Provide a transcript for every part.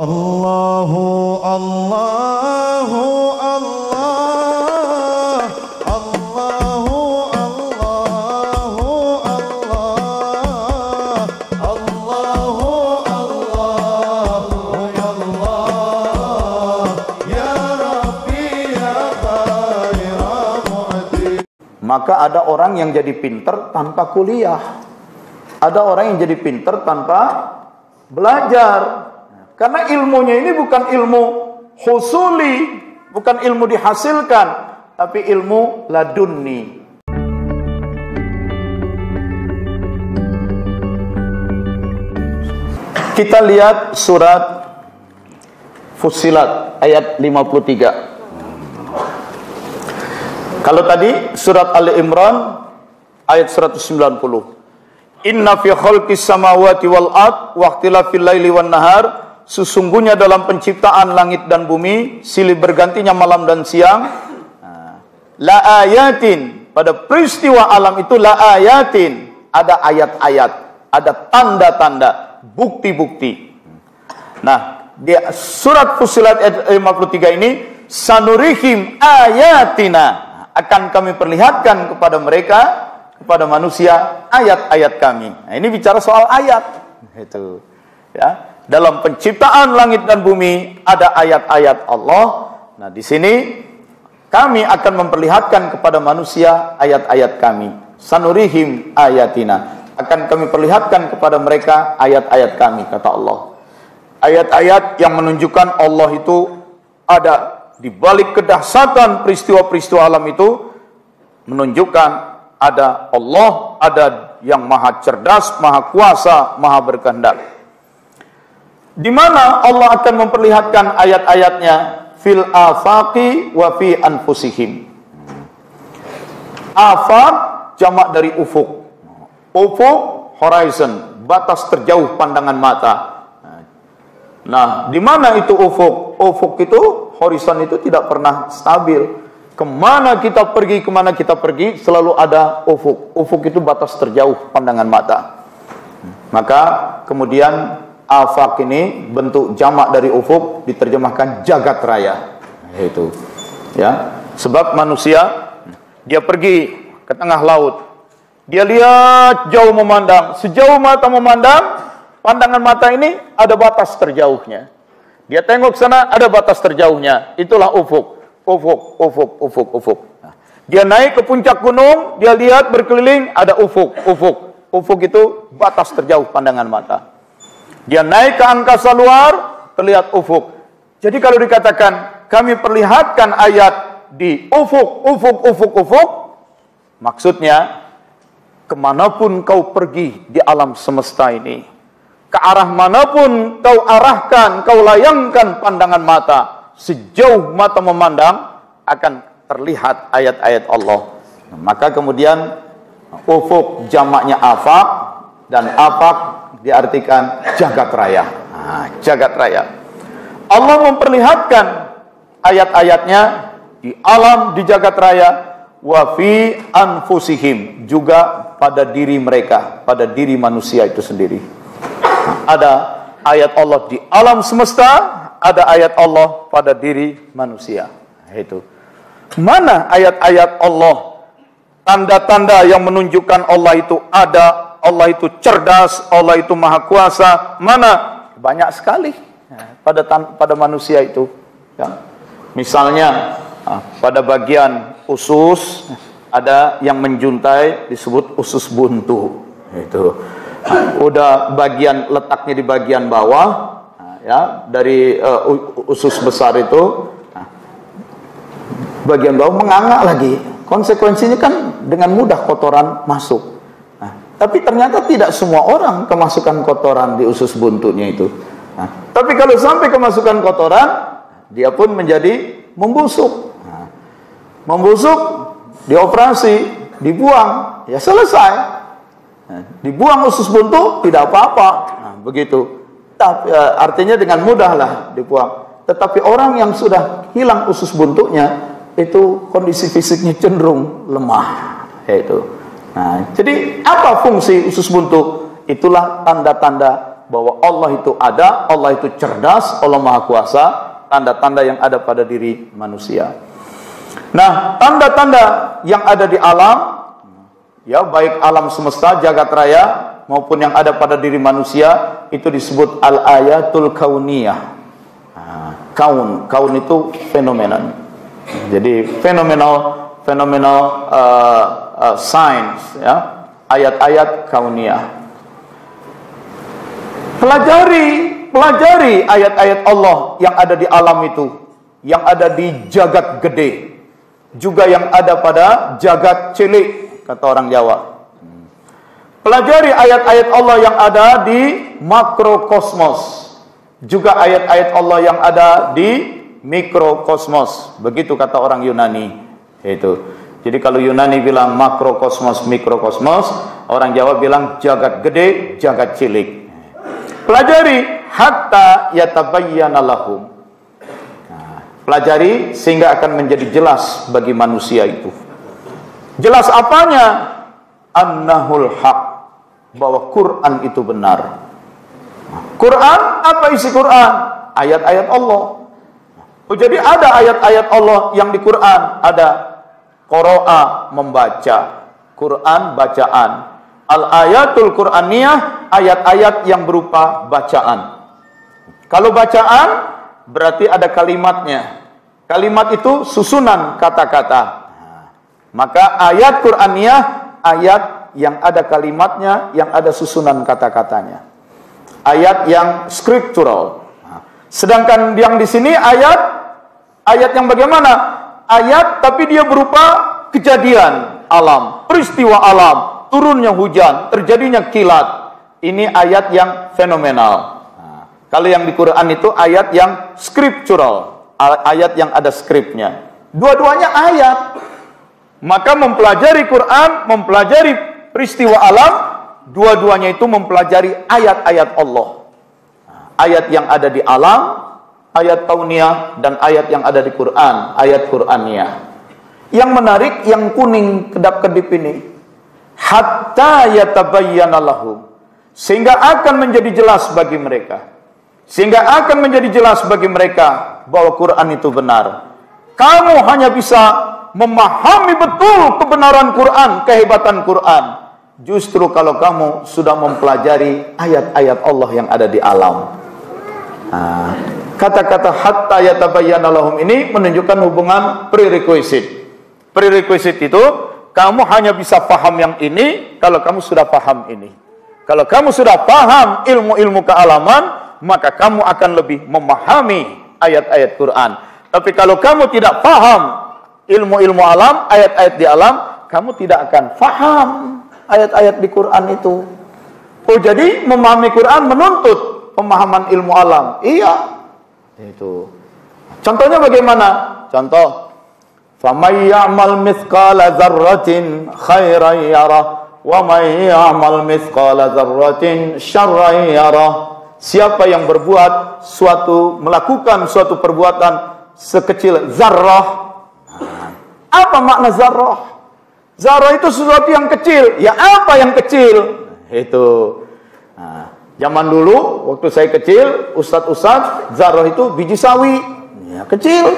Allahu Allahu Allah, Allahu Allahu Allah, Allahu Allahu Allah, ya Rabbi ya khaira mu'ti. Maka ada orang yang jadi pinter tanpa kuliah, ada orang yang jadi pinter tanpa belajar. Karena ilmunya ini bukan ilmu husuli, bukan ilmu dihasilkan, tapi ilmu ladunni. Kita lihat surat Fussilat ayat 53. Kalau tadi surat Ali Imran ayat 190. Inna fi khalqis samawati wal ard wa ikhtilafil laili wan nahar, sesungguhnya dalam penciptaan langit dan bumi, silih bergantinya malam dan siang, la ayatin, pada peristiwa alam itu la ayatin, ada ayat-ayat, ada tanda-tanda, bukti-bukti. Nah, di surat Fussilat ayat 53 ini, sanurihim ayatina, akan kami perlihatkan kepada mereka, kepada manusia, ayat-ayat kami. Nah, ini bicara soal ayat. Itu, ya. Dalam penciptaan langit dan bumi ada ayat-ayat Allah. Nah, di sini kami akan memperlihatkan kepada manusia ayat-ayat kami. Sanurihim ayatina, akan kami perlihatkan kepada mereka ayat-ayat kami, kata Allah. Ayat-ayat yang menunjukkan Allah itu ada di balik kedahsyatan peristiwa-peristiwa alam itu, menunjukkan ada Allah, ada yang maha cerdas, maha kuasa, maha berkehendak. Di mana Allah akan memperlihatkan ayat-ayatnya? Fil afaqi wa fi anfusihim. Afaq jamak dari ufuk. Ufuk horizon, batas terjauh pandangan mata. Nah, di mana itu ufuk? Ufuk itu, horizon itu tidak pernah stabil. Kemana kita pergi, selalu ada ufuk. Ufuk itu batas terjauh pandangan mata. Maka kemudian afaq ini bentuk jamak dari ufuk, diterjemahkan jagat raya. Itu, ya. Sebab manusia, dia pergi ke tengah laut, dia lihat jauh memandang, sejauh mata memandang, pandangan mata ini ada batas terjauhnya. Dia tengok sana, ada batas terjauhnya. Itulah ufuk, ufuk, ufuk, ufuk, ufuk. Nah, dia naik ke puncak gunung, dia lihat berkeliling, ada ufuk, ufuk. Ufuk itu batas terjauh pandangan mata. Dia naik ke angkasa luar, terlihat ufuk. Jadi kalau dikatakan kami perlihatkan ayat di ufuk, ufuk, ufuk, ufuk, maksudnya kemanapun kau pergi di alam semesta ini, ke arah manapun kau arahkan, kau layangkan pandangan mata, sejauh mata memandang akan terlihat ayat-ayat Allah. Maka kemudian ufuk jamaknya afaq, dan afaq diartikan jagat raya. Nah, jagat raya. Allah memperlihatkan ayat-ayatnya di alam, di jagat raya, wa fi anfusihim, juga pada diri mereka, pada diri manusia itu sendiri. Ada ayat Allah di alam semesta, ada ayat Allah pada diri manusia. Itu. Mana ayat-ayat Allah, tanda-tanda yang menunjukkan Allah itu ada, Allah itu cerdas, Allah itu maha kuasa? Mana? Banyak sekali pada manusia itu. Ya. Misalnya pada bagian usus ada yang menjuntai, disebut usus buntu. Itu. Udah bagian letaknya di bagian bawah, ya, dari usus besar itu, bagian bawah menganga lagi. Konsekuensinya kan dengan mudah kotoran masuk. Tapi ternyata tidak semua orang kemasukan kotoran di usus buntunya itu. Tapi kalau sampai kemasukan kotoran, dia pun menjadi membusuk. Membusuk, dioperasi, dibuang, ya selesai. Dibuang usus buntu, tidak apa-apa. Begitu. Tapi, artinya dengan mudah lah dibuang. Tetapi orang yang sudah hilang usus buntunya, itu kondisi fisiknya cenderung lemah. Itu. Nah, jadi apa fungsi usus buntu? Itulah tanda-tanda bahwa Allah itu ada, Allah itu cerdas, Allah Maha Kuasa, tanda-tanda yang ada pada diri manusia. Nah, tanda-tanda yang ada di alam, ya baik alam semesta, jagat raya, maupun yang ada pada diri manusia, itu disebut al-ayatul kauniyah. Kaun itu fenomenon. Jadi phenomenal science, ya, ayat-ayat kauniyah. Pelajari ayat-ayat Allah yang ada di alam itu, yang ada di jagat gede, juga yang ada pada jagat cilik, kata orang Jawa. Pelajari ayat-ayat Allah yang ada di makrokosmos, juga ayat-ayat Allah yang ada di mikrokosmos. Begitu kata orang Yunani. Itu. Jadi kalau Yunani bilang makrokosmos, mikrokosmos, orang Jawa bilang jagat gede, jagat cilik. Pelajari hatta yatabayyana lahum. Pelajari sehingga akan menjadi jelas bagi manusia itu. Jelas apanya? Annahul haq, bahwa Quran itu benar. Quran, apa isi Quran? Ayat-ayat Allah. Oh, jadi ada ayat-ayat Allah yang di Quran. Ada qara'a, membaca. Quran, bacaan. Al-ayatul Qur'aniyah, ayat-ayat yang berupa bacaan. Kalau bacaan, berarti ada kalimatnya. Kalimat itu susunan kata-kata. Maka ayat Qur'aniyah, ayat yang ada kalimatnya, yang ada susunan kata-katanya. Ayat yang scriptural. Sedangkan yang di sini ayat yang bagaimana? Ayat tapi dia berupa kejadian alam, peristiwa alam. Turunnya hujan, terjadinya kilat. Ini ayat yang fenomenal. Kalau yang di Quran itu ayat yang scriptural, ayat yang ada skripnya. Dua-duanya ayat. Maka mempelajari Quran, mempelajari peristiwa alam, dua-duanya itu mempelajari ayat-ayat Allah. Ayat yang ada di alam, ayat kauniyah, dan ayat yang ada di Quran, ayat Quraniyah. Yang menarik, yang kuning kedap-kedip ini, hatta yatabayyana lahum, sehingga akan menjadi jelas bagi mereka. Sehingga akan menjadi jelas bagi mereka bahwa Quran itu benar. Kamu hanya bisa memahami betul kebenaran Quran, kehebatan Quran, justru kalau kamu sudah mempelajari ayat-ayat Allah yang ada di alam. Kata-kata hatta yatabayyana lahum ini menunjukkan hubungan prerequisite. Prerequisite itu kamu hanya bisa paham yang ini kalau kamu sudah paham ini. Kalau kamu sudah paham ilmu-ilmu kealaman, maka kamu akan lebih memahami ayat-ayat Quran. Tapi kalau kamu tidak paham ilmu-ilmu alam, ayat-ayat di alam, kamu tidak akan paham ayat-ayat di Quran itu. Oh, jadi memahami Quran menuntut pemahaman ilmu alam. Iya. Itu. Contohnya bagaimana? Contoh, فَمَنْ يَعْمَلْ مِثْقَالَ ذَرَّةٍ خَيْرًا يَرَهُ وَمَنْ يَعْمَلْ مِثْقَالَ ذَرَّةٍ شَرًّا يَرَهُ. Siapa yang berbuat melakukan suatu perbuatan sekecil zarrah. Apa makna zarrah? Zarrah itu sesuatu yang kecil. Ya apa yang kecil? Itu. Zaman dulu waktu saya kecil, ustadz zarrah itu biji sawi. Ya kecil.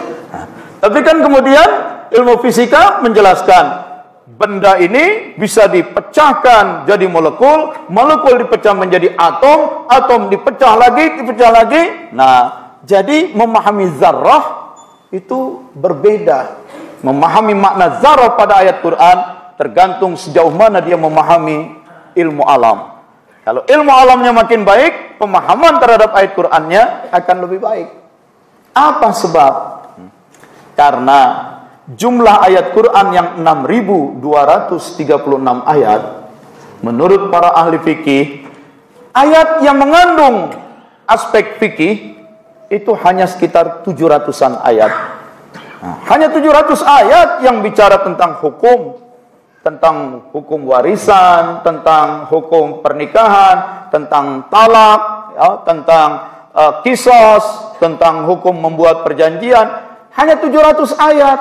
Tapi kan kemudian ilmu fisika menjelaskan benda ini bisa dipecahkan jadi molekul, molekul dipecah menjadi atom, atom dipecah lagi. Nah, jadi memahami zarrah itu berbeda. Memahami makna zarrah pada ayat Quran tergantung sejauh mana dia memahami ilmu alam. Kalau ilmu alamnya makin baik, pemahaman terhadap ayat Qurannya akan lebih baik. Apa sebab? Karena jumlah ayat Quran yang 6.236 ayat, menurut para ahli fikih, ayat yang mengandung aspek fikih itu hanya sekitar 700-an ayat. Hanya 700 ayat yang bicara tentang hukum warisan, tentang hukum pernikahan, tentang talak, ya, tentang kisos, tentang hukum membuat perjanjian. Hanya 700 ayat.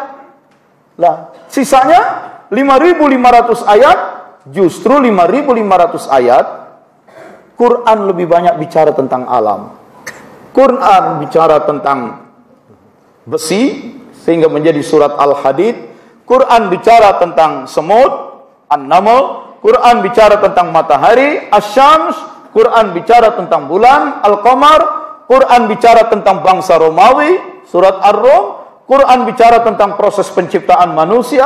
Lah, sisanya 5.500 ayat, justru 5.500 ayat Quran lebih banyak bicara tentang alam. Quran bicara tentang besi sehingga menjadi surat Al-Hadid. Quran bicara tentang semut, An-Naml. Quran bicara tentang matahari, Asy-Syams. Quran bicara tentang bulan, Al-Qamar. Quran bicara tentang bangsa Romawi, surat Ar-Rum. Quran bicara tentang proses penciptaan manusia,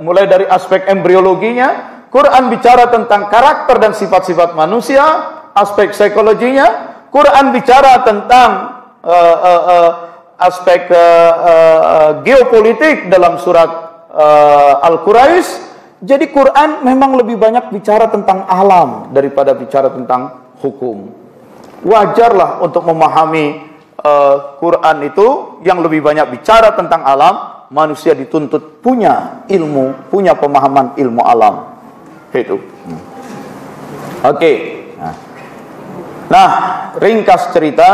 mulai dari aspek embriologinya. Quran bicara tentang karakter dan sifat-sifat manusia, aspek psikologinya. Quran bicara tentang aspek geopolitik dalam surat Al-Quraisy. Jadi Quran memang lebih banyak bicara tentang alam daripada bicara tentang hukum. Wajarlah untuk memahami Quran itu yang lebih banyak bicara tentang alam. Manusia dituntut punya ilmu, punya pemahaman ilmu alam. Itu. Oke. Nah, ringkas cerita.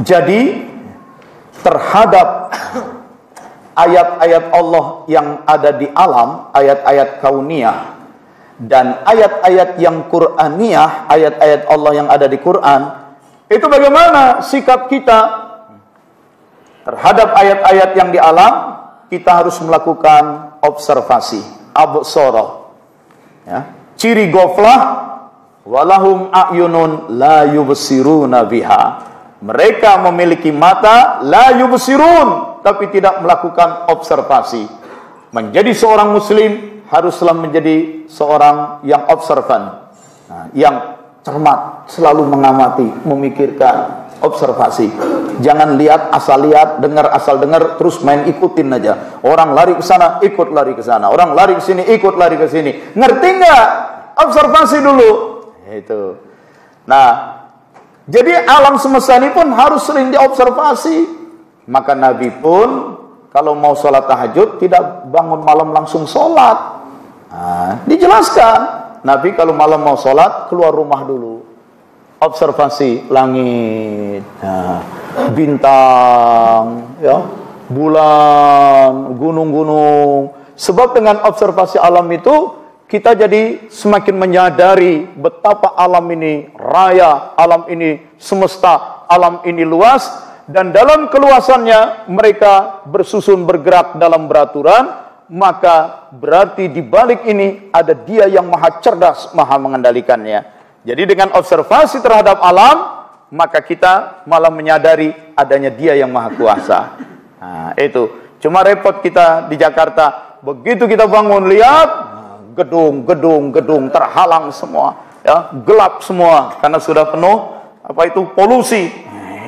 Jadi terhadap ayat-ayat Allah yang ada di alam, ayat-ayat kauniyah dan ayat-ayat yang Qur'aniyah, ayat-ayat Allah yang ada di Quran, itu bagaimana sikap kita terhadap ayat-ayat yang di alam? Kita harus melakukan observasi, absara. Ya, ciri ghaflah, walahum a'yunun la yubsiruna biha. Mereka memiliki mata, la yubsirun, tapi tidak melakukan observasi. Menjadi seorang muslim haruslah menjadi seorang yang observan, yang cermat, selalu mengamati, memikirkan, observasi. Jangan lihat, dengar asal dengar, terus main ikutin aja. Orang lari ke sana, ikut lari ke sana. Orang lari ke sini, ikut lari ke sini. Ngerti nggak? Observasi dulu. Itu. Nah, jadi alam semesta ini pun harus sering diobservasi. Maka Nabi pun kalau mau sholat tahajud tidak bangun malam langsung sholat. Nah, dijelaskan. Nabi kalau malam mau sholat keluar rumah dulu. Observasi langit, bintang, ya, bulan, gunung-gunung. Sebab dengan observasi alam itu kita jadi semakin menyadari betapa alam ini raya, alam ini semesta, alam ini luas, dan dalam keluasannya mereka bersusun bergerak dalam beraturan. Maka berarti di balik ini ada Dia yang maha cerdas, maha mengendalikannya. Jadi dengan observasi terhadap alam, maka kita malah menyadari adanya Dia yang maha kuasa. Nah, itu. Cuma repot kita di Jakarta, begitu kita bangun lihat gedung terhalang semua, ya, gelap semua karena sudah penuh polusi.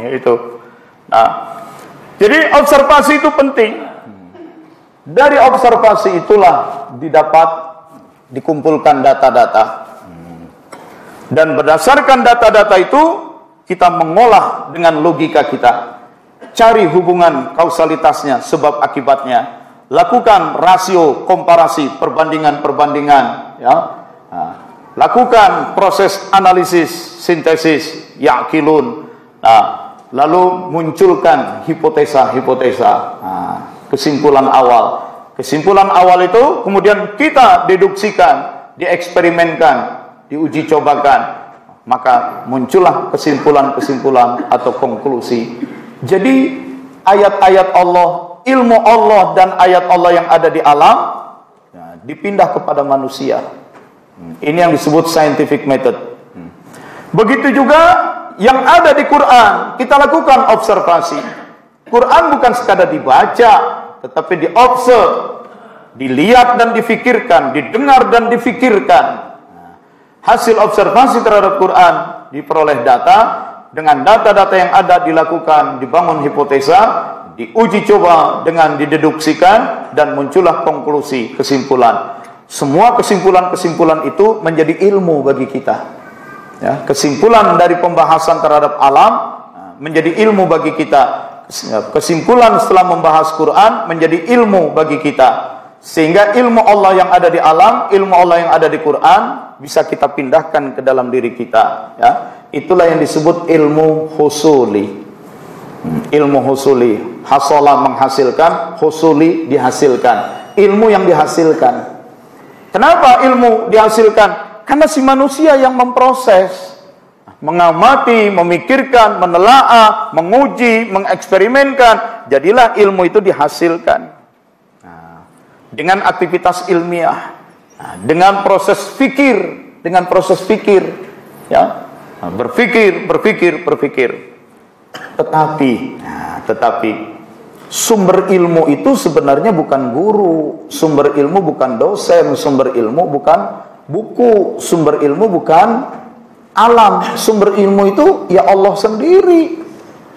Itu. Nah, jadi observasi itu penting. Dari observasi itulah dikumpulkan data-data. Dan berdasarkan data-data itu kita mengolah dengan logika kita. Cari hubungan kausalitasnya, sebab akibatnya. Lakukan rasio, komparasi, perbandingan-perbandingan, ya. Nah, lakukan proses analisis, sintesis, yaqilun. Nah, lalu munculkan hipotesa-hipotesa. Nah, kesimpulan awal. Kesimpulan awal itu kemudian kita deduksikan, dieksperimenkan, diuji cobakan. Maka muncullah kesimpulan-kesimpulan atau konklusi. Jadi ayat-ayat Allah, ilmu Allah dan ayat Allah yang ada di alam, ya, dipindah kepada manusia. Ini yang disebut scientific method. Begitu juga yang ada di Quran, kita lakukan observasi. Quran bukan sekadar dibaca, tetapi diobserv, dilihat dan difikirkan, didengar dan difikirkan. Hasil observasi terhadap Quran diperoleh data, dengan data-data yang ada dilakukan, dibangun hipotesa, diuji coba dengan dideduksikan, dan muncullah konklusi, kesimpulan. Semua kesimpulan-kesimpulan itu menjadi ilmu bagi kita. Ya, kesimpulan dari pembahasan terhadap alam menjadi ilmu bagi kita. Kesimpulan setelah membahas Quran menjadi ilmu bagi kita. Sehingga ilmu Allah yang ada di alam, ilmu Allah yang ada di Quran bisa kita pindahkan ke dalam diri kita, ya. Itulah yang disebut ilmu husuli. Ilmu husuli, hasala menghasilkan, husuli dihasilkan. Ilmu yang dihasilkan. Kenapa ilmu dihasilkan? Karena si manusia yang memproses, mengamati, memikirkan, menelaah, menguji, mengeksperimenkan, jadilah ilmu itu dihasilkan. Dengan aktivitas ilmiah, dengan proses fikir, ya, berpikir. Tetapi sumber ilmu itu sebenarnya bukan guru, sumber ilmu bukan dosen, sumber ilmu bukan buku, sumber ilmu bukan alam, sumber ilmu itu ya Allah sendiri.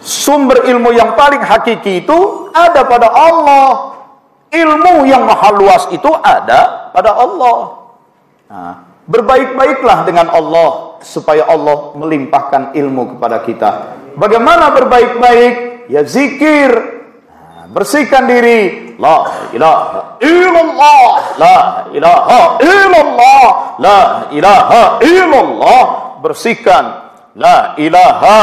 Sumber ilmu yang paling hakiki itu ada pada Allah. Ilmu yang maha luas itu ada pada Allah. Berbaik-baiklah dengan Allah supaya Allah melimpahkan ilmu kepada kita. Bagaimana berbaik-baik? Ya zikir. Bersihkan diri. La ilaha illallah. La ilaha illallah. La ilaha illallah. Bersihkan. La ilaha,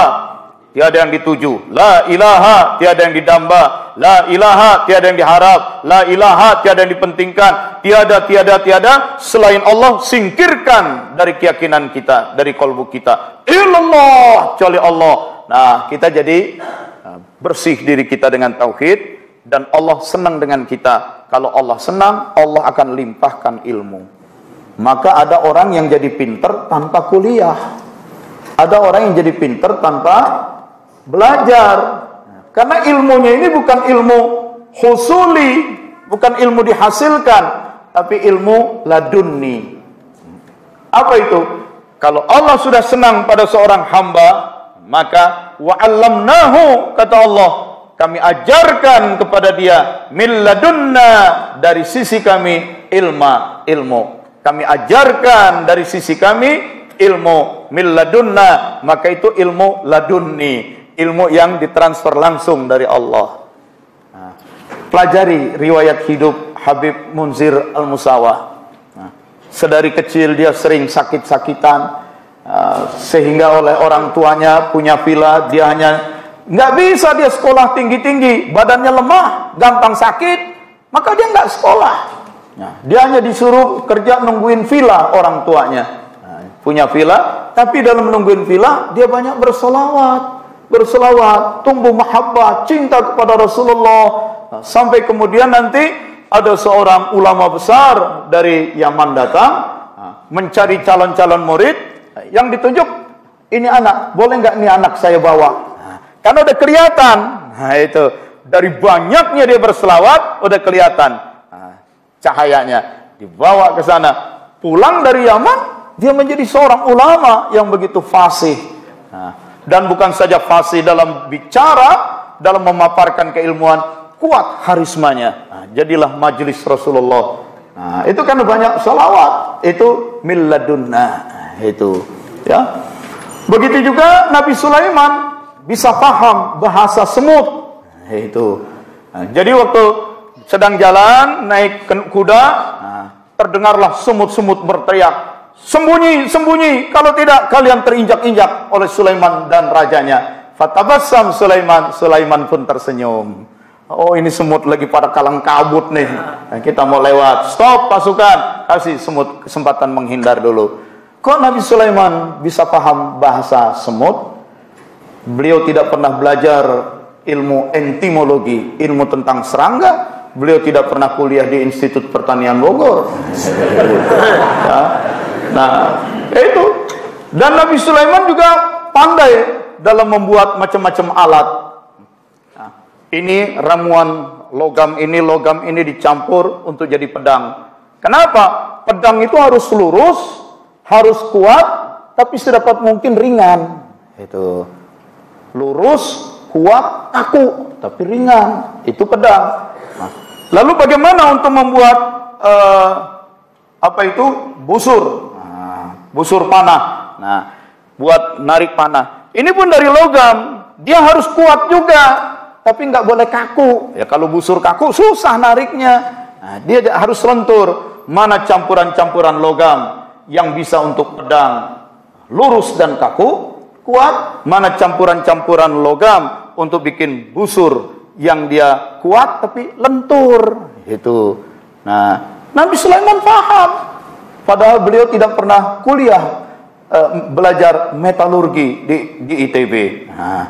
tiada yang dituju. La ilaha, tiada yang didamba. La ilaha, tiada yang diharap. La ilaha, tiada yang dipentingkan. Tiada selain Allah. Singkirkan dari keyakinan kita, dari kalbu kita. Illallah, kecuali Allah. Nah, kita jadi bersih diri kita dengan tauhid. Dan Allah senang dengan kita. Kalau Allah senang, Allah akan limpahkan ilmu. Maka ada orang yang jadi pinter tanpa kuliah. Ada orang yang jadi pinter tanpa belajar. Karena ilmunya ini bukan ilmu husuli, bukan ilmu dihasilkan, tapi ilmu ladunni. Apa itu? Kalau Allah sudah senang pada seorang hamba, maka wa'allamnahu, kata Allah, kami ajarkan kepada dia min ladunna, dari sisi kami ilmu. Kami ajarkan dari sisi kami ilmu min ladunna, maka itu ilmu ladunni, ilmu yang ditransfer langsung dari Allah. Pelajari riwayat hidup Habib Munzir Al-Musawah. Sedari kecil dia sering sakit-sakitan, sehingga oleh orang tuanya punya villa, dia hanya nggak bisa dia sekolah tinggi-tinggi, badannya lemah, gampang sakit, maka dia nggak sekolah. Dia hanya disuruh kerja nungguin villa orang tuanya. Punya villa, tapi dalam nungguin villa dia banyak berselawat, tumbuh mahabbah, cinta kepada Rasulullah. Sampai kemudian nanti ada seorang ulama besar dari Yaman datang, mencari calon-calon murid, yang ditunjuk, ini anak, boleh nggak ini anak saya bawa? Karena udah kelihatan, itu dari banyaknya dia berselawat, udah kelihatan cahayanya. Dibawa ke sana, pulang dari Yaman, dia menjadi seorang ulama yang begitu fasih. Dan bukan saja fasih dalam bicara, dalam memaparkan keilmuan, kuat harismanya. Jadilah majelis Rasulullah. Itu kan banyak salawat, itu min ladunna, itu ya. Begitu juga Nabi Sulaiman bisa paham bahasa semut. Itu. Jadi waktu sedang jalan naik kuda, terdengarlah semut-semut berteriak, "Sembunyi, kalau tidak kalian terinjak-injak oleh Sulaiman dan rajanya." Fatabassam Sulaiman pun tersenyum. Oh, ini semut lagi pada kalang kabut nih. Kita mau lewat. Stop pasukan, kasih semut kesempatan menghindar dulu. Kok Nabi Sulaiman bisa paham bahasa semut? Beliau tidak pernah belajar ilmu entomologi, ilmu tentang serangga. Beliau tidak pernah kuliah di Institut Pertanian Bogor. Ya. Nah, itu. Dan Nabi Sulaiman juga pandai dalam membuat macam-macam alat. Nah, ini ramuan logam ini dicampur untuk jadi pedang. Kenapa? Pedang itu harus lurus, harus kuat, tapi sedapat mungkin ringan. Itu. Lurus, kuat, kaku, tapi ringan. Itu pedang. Nah, lalu bagaimana untuk membuat busur? Busur panah. Nah, buat narik panah. Ini pun dari logam. Dia harus kuat juga, tapi nggak boleh kaku. Ya kalau busur kaku susah nariknya. Nah, dia harus lentur. Mana campuran-campuran logam yang bisa untuk pedang lurus dan kaku, kuat, mana campuran-campuran logam untuk bikin busur yang dia kuat tapi lentur. Itu. Nah, Nabi Sulaiman paham. Padahal beliau tidak pernah kuliah belajar metalurgi di ITB. Nah,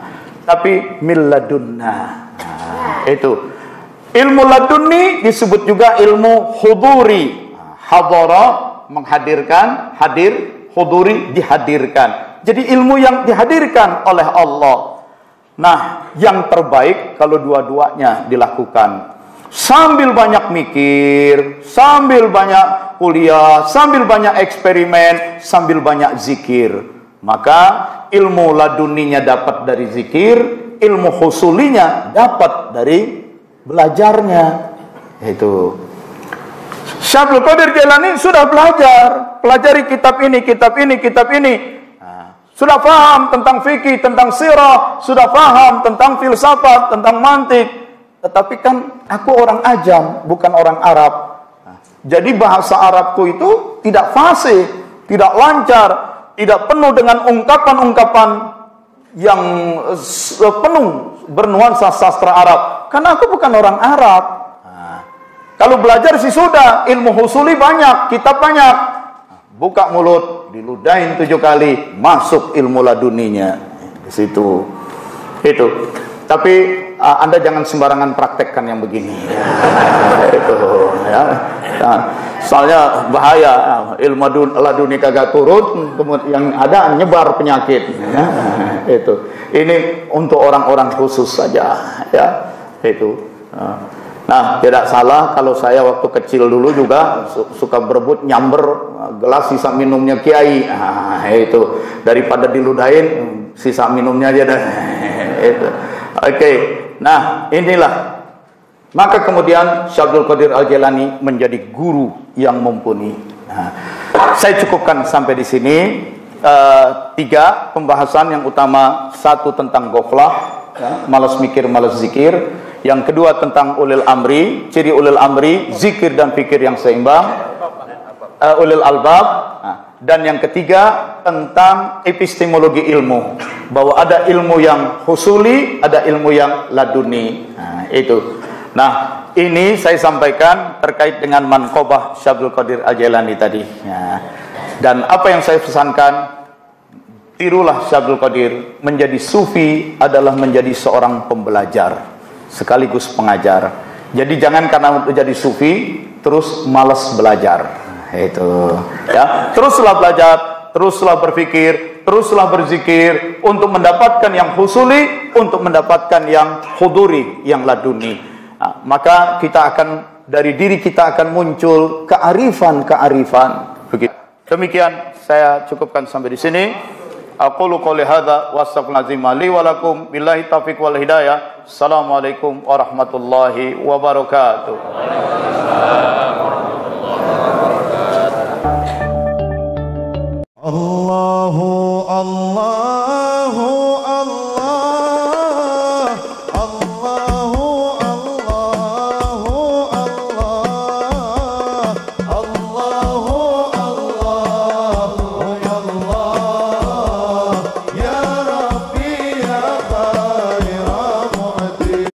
tapi min ladunna. Itu ilmu laduni disebut juga ilmu huduri. Hadara menghadirkan, hadir, huduri dihadirkan. Jadi ilmu yang dihadirkan oleh Allah. Nah, yang terbaik kalau dua-duanya dilakukan. Sambil banyak mikir, sambil banyak kuliah, sambil banyak eksperimen, sambil banyak zikir. Maka ilmu laduninya dapat dari zikir, ilmu husulinya dapat dari belajarnya. Itu. Syabdul Qadir Jailani sudah belajar, pelajari kitab ini, kitab ini, kitab ini. Sudah paham tentang fikih, tentang sirah, sudah paham tentang filsafat, tentang mantik. Tetapi kan aku orang Ajam, bukan orang Arab. Jadi bahasa Arabku itu tidak fasih, tidak lancar, tidak penuh dengan ungkapan-ungkapan yang penuh bernuansa sastra Arab. Karena aku bukan orang Arab. Kalau belajar sih sudah, ilmu husuli banyak, kitab banyak. Buka mulut, diludahin 7 kali, masuk ilmu laduninya. Di situ. Itu. Tapi Anda jangan sembarangan praktekkan yang begini. Itu ya. Nah, soalnya bahaya, ilmu laduni kagak turun, kemudian yang ada nyebar penyakit. Ya. Itu. Ini untuk orang-orang khusus saja, ya. Itu. Nah, tidak salah kalau saya waktu kecil dulu juga suka berebut nyamber gelas sisa minumnya kiai. Nah, itu daripada diludahin sisa minumnya aja dah. Itu. Oke. Nah, inilah. Maka kemudian Syabdul Qadir Al-Jailani menjadi guru yang mumpuni. Nah, saya cukupkan sampai di sini. 3 pembahasan yang utama, 1 tentang ghaflah, ya, malas mikir, malas zikir. Yang kedua tentang ulil amri, ciri ulil amri, zikir dan pikir yang seimbang, ulil albab. Dan yang ketiga tentang epistemologi ilmu, bahwa ada ilmu yang husuli, ada ilmu yang laduni. Nah, itu. Nah, ini saya sampaikan terkait dengan manqobah Syabdul Qadir Al-Jailani tadi. Ya. Dan apa yang saya pesankan, tirulah Syabdul Qadir. Menjadi sufi adalah menjadi seorang pembelajar sekaligus pengajar. Jadi jangan karena untuk jadi sufi terus malas belajar. Itu ya, teruslah belajar, teruslah berpikir, teruslah berzikir untuk mendapatkan yang husuli, untuk mendapatkan yang huduri, yang laduni. Nah, maka kita akan, dari diri kita akan muncul kearifan-kearifan. Begitu. Demikian saya cukupkan sampai di sini. Aqulu qouli hadza wa astaghfirullahalazim li wa lakum billahi taufiq wal hidayah. Assalamualaikum warahmatullahi wabarakatuh.